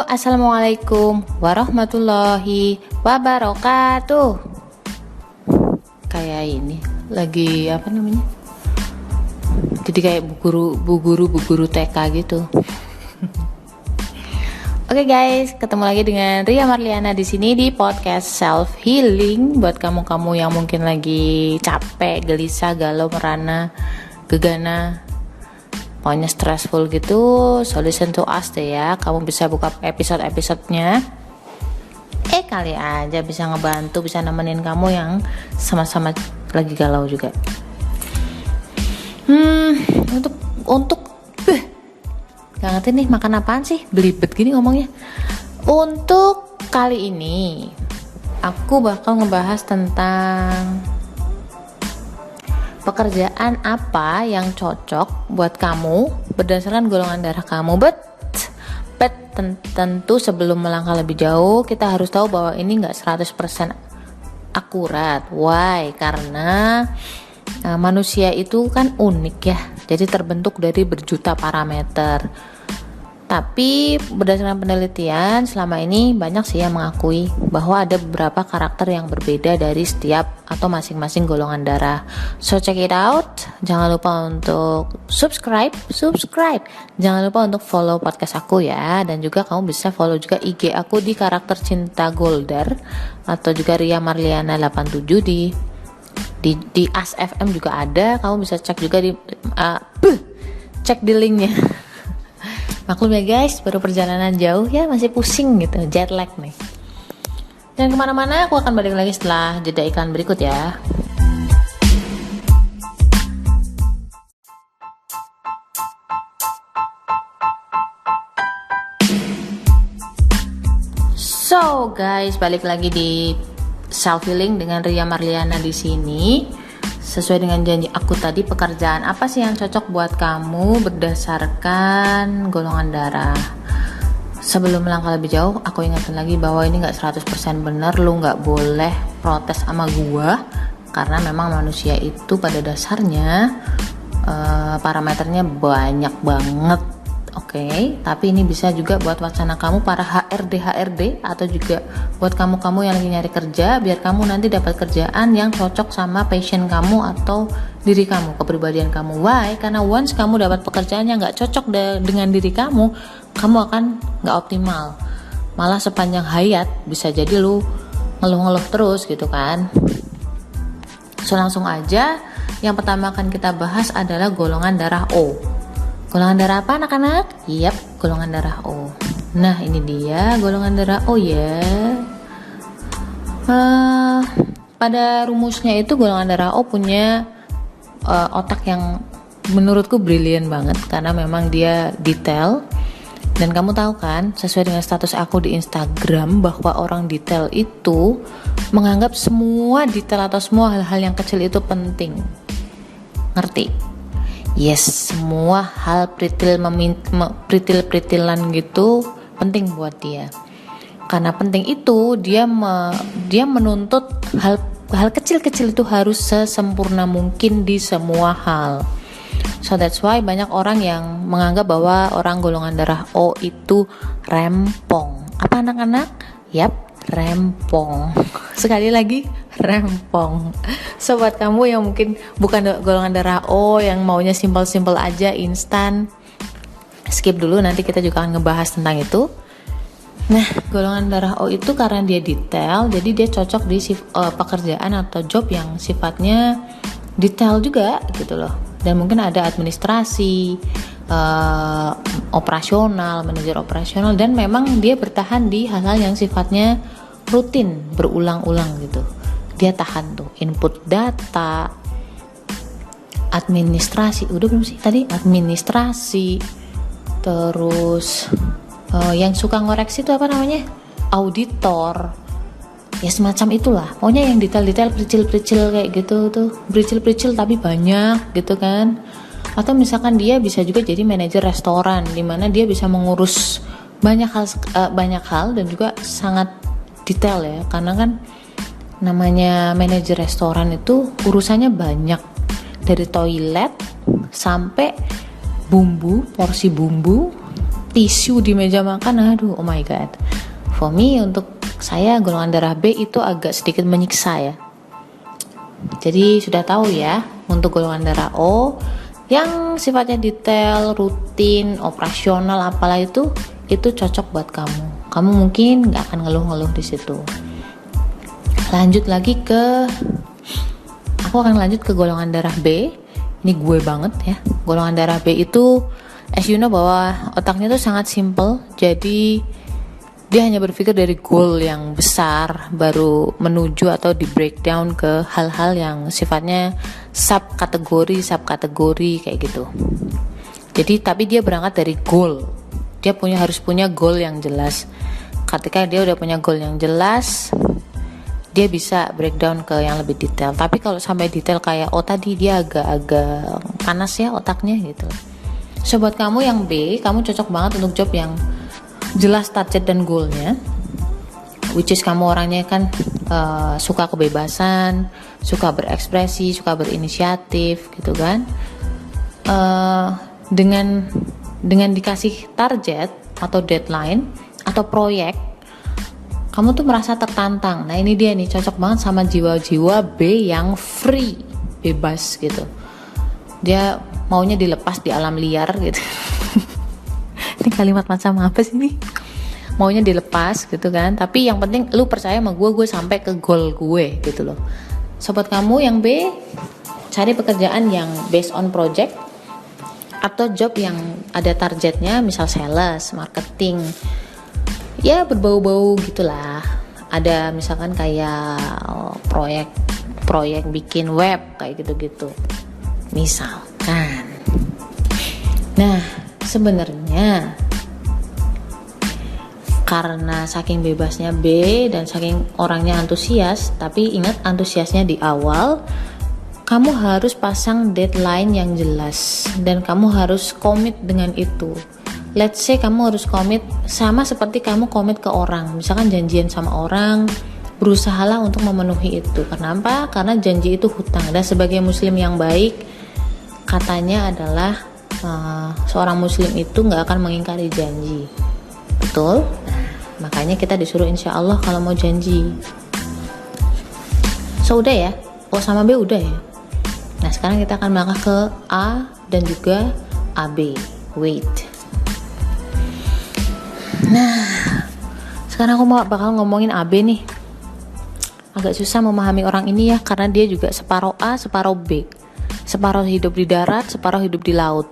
Assalamualaikum warahmatullahi wabarakatuh. Kayak ini lagi apa namanya? Jadi kayak bu guru TK gitu. Oke guys, ketemu lagi dengan Ria Marliana di sini di podcast Self Healing buat kamu-kamu yang mungkin lagi capek, gelisah, galau, merana, gegana, pokoknya stressful gitu. So listen to us deh ya. Kamu bisa buka episode-episodenya. Kali aja bisa ngebantu, bisa nemenin kamu yang sama-sama lagi galau juga. Untuk gak ngerti nih makan apaan sih, belibet gini ngomongnya. Untuk kali ini aku bakal ngebahas tentang pekerjaan apa yang cocok buat kamu berdasarkan golongan darah kamu. But tentu sebelum melangkah lebih jauh kita harus tahu bahwa ini gak 100% akurat. Why? Karena manusia itu kan unik ya, jadi terbentuk dari berjuta parameter. Tapi berdasarkan penelitian selama ini banyak sih yang mengakui bahwa ada beberapa karakter yang berbeda dari setiap atau masing-masing golongan darah. So check it out. Jangan lupa untuk subscribe. Jangan lupa untuk follow podcast aku ya. Dan juga kamu bisa follow juga IG aku di karakter cinta Golder atau juga Ria Marliana 87 di As FM juga ada. Kamu bisa cek juga di cek di linknya. Maklum ya guys, baru perjalanan jauh ya, masih pusing gitu, jet lag nih. Dan kemana-mana aku akan balik lagi setelah jeda iklan berikut ya. So guys, balik lagi di Self Healing dengan Ria Marliana di sini. Sesuai dengan janji aku tadi, pekerjaan apa sih yang cocok buat kamu berdasarkan golongan darah. Sebelum melangkah lebih jauh, aku ingatkan lagi bahwa ini gak 100% benar. Lu gak boleh protes sama gua, karena memang manusia itu pada dasarnya parameternya banyak banget. Oke, tapi ini bisa juga buat wacana kamu para HRD atau juga buat kamu-kamu yang lagi nyari kerja, biar kamu nanti dapat kerjaan yang cocok sama passion kamu atau diri kamu, kepribadian kamu. Why? Karena once kamu dapat pekerjaan yang nggak cocok dengan diri kamu akan nggak optimal. Malah sepanjang hayat bisa jadi lu ngeluh-ngeluh terus gitu kan. So langsung aja, yang pertama akan kita bahas adalah golongan darah O. Golongan darah apa anak-anak? Yap, golongan darah O. Nah ini dia golongan darah O ya. Pada rumusnya itu golongan darah O punya otak yang menurutku brilian banget, karena memang dia detail. Dan kamu tahu kan, sesuai dengan status aku di Instagram, bahwa orang detail itu menganggap semua detail atau semua hal-hal yang kecil itu penting. Ngerti? Yes, semua hal pritil-pritilan gitu penting buat dia. Karena penting itu dia menuntut hal kecil-kecil itu harus sesempurna mungkin di semua hal. So that's why banyak orang yang menganggap bahwa orang golongan darah O itu rempong. Apa anak-anak? Yap, rempong. Sekali lagi, rempong. So buat kamu yang mungkin bukan golongan darah O, yang maunya simple-simple aja, instan, skip dulu, nanti kita juga akan ngebahas tentang itu. Nah, golongan darah O itu karena dia detail, jadi dia cocok di pekerjaan atau job yang sifatnya detail juga gitu loh. Dan mungkin ada administrasi, operasional, manajer operasional, dan memang dia bertahan di hal-hal yang sifatnya rutin, berulang-ulang gitu. Dia tahan tuh input data, administrasi, udah belum sih tadi? Administrasi, terus yang suka ngoreksi itu apa namanya? Auditor, ya semacam itulah. Pokoknya yang detail-detail, pericil-pericil kayak gitu tuh, pericil-pericil tapi banyak gitu kan. Atau misalkan dia bisa juga jadi manajer restoran, dimana dia bisa mengurus banyak hal dan juga sangat detail ya, karena kan namanya manajer restoran itu urusannya banyak, dari toilet sampai bumbu, porsi bumbu, tisu di meja makan, aduh, oh my god. For me, untuk saya golongan darah B itu agak sedikit menyiksa ya. Jadi sudah tahu ya, untuk golongan darah O yang sifatnya detail, rutin, operasional apalah itu cocok buat kamu. Kamu mungkin nggak akan ngeluh-ngeluh di situ. Aku akan lanjut ke golongan darah B. Ini gue banget ya. Golongan darah B itu, as you know, bahwa otaknya tuh sangat simple. Jadi dia hanya berpikir dari goal yang besar, baru menuju atau di breakdown ke hal-hal yang sifatnya subkategori kayak gitu. Jadi tapi dia berangkat dari goal. Dia harus punya goal yang jelas. Ketika dia udah punya goal yang jelas, dia bisa breakdown ke yang lebih detail. Tapi kalau sampai detail kayak tadi, dia agak panas ya otaknya gitu. So buat kamu yang B, kamu cocok banget untuk job yang jelas target dan goalnya, which is kamu orangnya kan suka kebebasan, suka berekspresi, suka berinisiatif gitu kan. Dengan dikasih target atau deadline atau proyek, kamu tuh merasa tertantang. Nah ini dia nih, cocok banget sama jiwa-jiwa B yang free, bebas gitu. Dia maunya dilepas di alam liar gitu. Ini kalimat macam apa sih nih? Maunya dilepas gitu kan, tapi yang penting lu percaya sama gue sampai ke goal gue gitu loh. Sobat kamu yang B, cari pekerjaan yang based on project atau job yang ada targetnya, misal sales, marketing, ya berbau-bau gitulah. Ada misalkan kayak proyek bikin web kayak gitu-gitu misalkan. Nah sebenarnya karena saking bebasnya B dan saking orangnya antusias, tapi ingat antusiasnya di awal, kamu harus pasang deadline yang jelas dan kamu harus komit dengan itu. Let's say kamu harus komit sama seperti kamu komit ke orang, misalkan janjian sama orang, berusahalah untuk memenuhi itu. Kenapa? Karena janji itu hutang, dan sebagai muslim yang baik katanya adalah seorang muslim itu nggak akan mengingkari janji, betul? Nah, makanya kita disuruh insya Allah kalau mau janji. So udah ya, O sama B udah ya. Nah sekarang kita akan melangkah ke A dan juga AB. Wait. Nah sekarang aku bakal ngomongin AB nih. Agak susah memahami orang ini ya, karena dia juga separuh A separuh B. Separuh hidup di darat, separuh hidup di laut,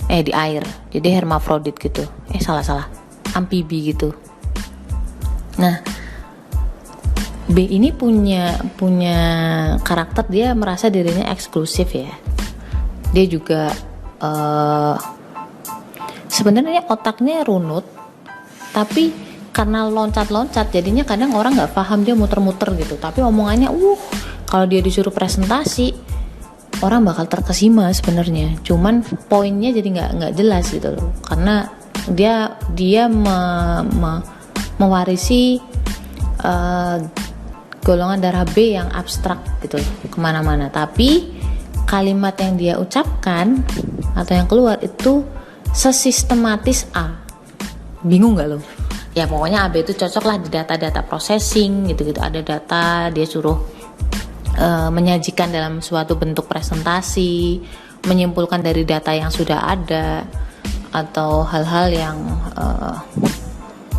di air. Jadi hermafrodit gitu. Salah amfibi gitu. Nah B ini punya karakter, dia merasa dirinya eksklusif ya. Dia juga sebenarnya otaknya runut, tapi karena loncat-loncat jadinya kadang orang nggak paham, dia muter-muter gitu. Tapi omongannya kalau dia disuruh presentasi, orang bakal terkesima sebenarnya. Cuman poinnya jadi nggak jelas gitu loh, karena dia mewarisi golongan darah B yang abstrak gitu loh, kemana-mana. Tapi kalimat yang dia ucapkan atau yang keluar itu sesistematis A. Bingung nggak lo? Ya pokoknya AB itu cocok lah di data-data processing gitu-gitu. Ada data, dia suruh menyajikan dalam suatu bentuk presentasi, menyimpulkan dari data yang sudah ada, atau hal-hal yang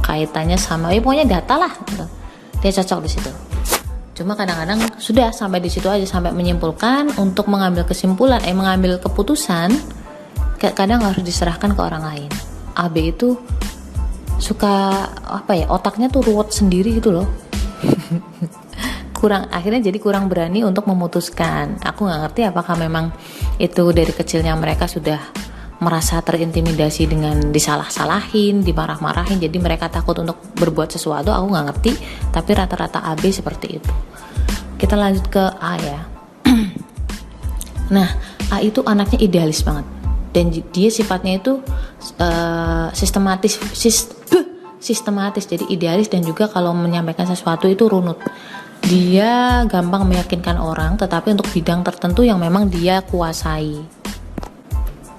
kaitannya sama, pokoknya data lah gitu. Dia cocok di situ. Cuma kadang-kadang sudah sampai di situ aja, sampai menyimpulkan. Untuk mengambil kesimpulan, mengambil keputusan, kadang harus diserahkan ke orang lain. AB itu suka otaknya tuh ruwet sendiri gitu loh. Akhirnya jadi kurang berani untuk memutuskan. Aku nggak ngerti apakah memang itu dari kecilnya mereka sudah merasa terintimidasi dengan disalah-salahin, dimarah-marahin, jadi mereka takut untuk berbuat sesuatu. Aku nggak ngerti, tapi rata-rata AB seperti itu. Kita lanjut ke A ya. Nah, A itu anaknya idealis banget, dan dia sifatnya itu sistematis, jadi idealis, dan juga kalau menyampaikan sesuatu itu runut. Dia gampang meyakinkan orang, tetapi untuk bidang tertentu yang memang dia kuasai.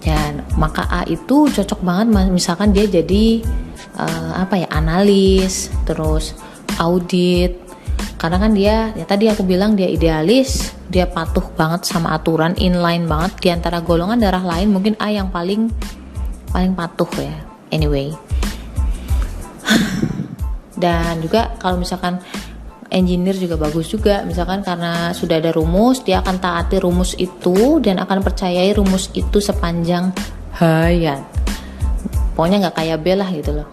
Ya, maka A itu cocok banget misalkan dia jadi analis, terus audit. Karena kan dia, ya tadi aku bilang dia idealis, dia patuh banget sama aturan, inline banget. Di antara golongan darah lain mungkin A yang paling patuh ya. Anyway. Dan juga kalau misalkan engineer juga bagus juga, misalkan karena sudah ada rumus, dia akan taati rumus itu dan akan percayai rumus itu sepanjang hayat. Pokoknya nggak kayak B lah gitu loh.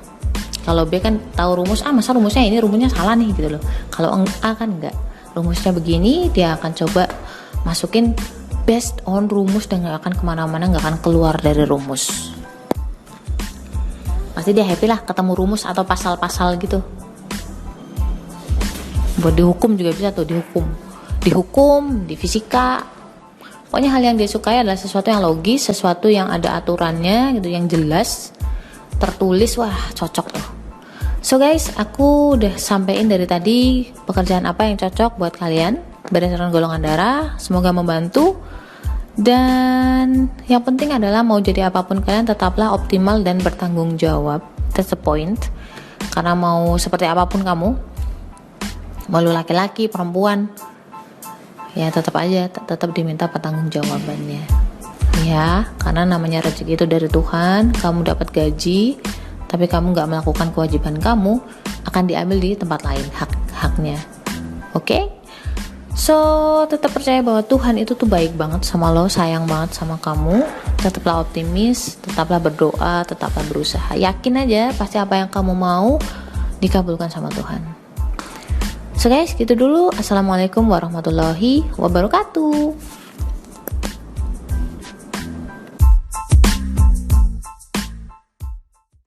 Kalau B kan tahu rumus, masa rumusnya ini, rumusnya salah nih gitu loh. Kalau A kan nggak, rumusnya begini, dia akan coba masukin based on rumus dan nggak akan kemana-mana, nggak akan keluar dari rumus. Pasti dia happy lah ketemu rumus atau pasal-pasal gitu. Buat dihukum juga bisa tuh, dihukum di fisika. Pokoknya hal yang dia sukai adalah sesuatu yang logis, sesuatu yang ada aturannya gitu, yang jelas, tertulis. Wah, cocok tuh. So guys, aku udah sampein dari tadi pekerjaan apa yang cocok buat kalian berdasarkan golongan darah. Semoga membantu. Dan yang penting adalah mau jadi apapun kalian, tetaplah optimal dan bertanggung jawab. That's the point. Karena mau seperti apapun kamu, mau lu laki-laki, perempuan, ya tetap diminta pertanggungjawabannya. Ya, karena namanya rezeki itu dari Tuhan. Kamu dapat gaji, tapi kamu nggak melakukan kewajiban kamu, akan diambil di tempat lain haknya. Oke? So, tetap percaya bahwa Tuhan itu tuh baik banget sama lo, sayang banget sama kamu. Tetaplah optimis, tetaplah berdoa, tetaplah berusaha. Yakin aja, pasti apa yang kamu mau dikabulkan sama Tuhan. So guys, gitu dulu. Assalamualaikum warahmatullahi wabarakatuh.